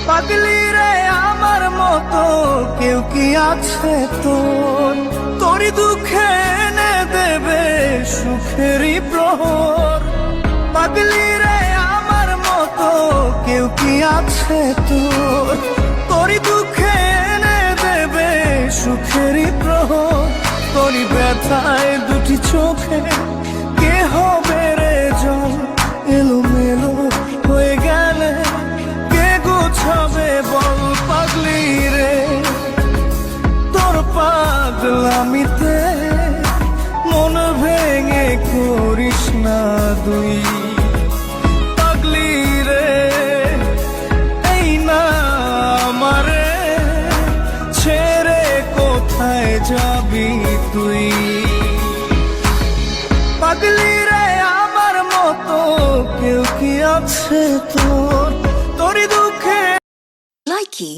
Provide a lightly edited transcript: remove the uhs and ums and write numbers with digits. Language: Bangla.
পাগলি রে আমার মতো কেউ কি আছে তোর? তোরই দুঃখে এনে দেবে সুখেরই প্রহর। পাগলি রে আমার মতো কেউ কি আছে তোর? তোরই দুঃখে এনে দেবে সুখেরই প্রহর। তোরই ব্যথায় দুটি চোখে কে হবে রে জল? এলোমেলো হয়ে গেলে কে গোছাবে বল? পাগলি রে তোর পাগলামিতে মন ভেঙে করিস না দুই। পাগলি রে এই না আমারে ছেড়ে কোথায় যাবি তুই? পাগলি রে আমার মতো কেউ কি আছে তোর? তোরই দুঃখে Likey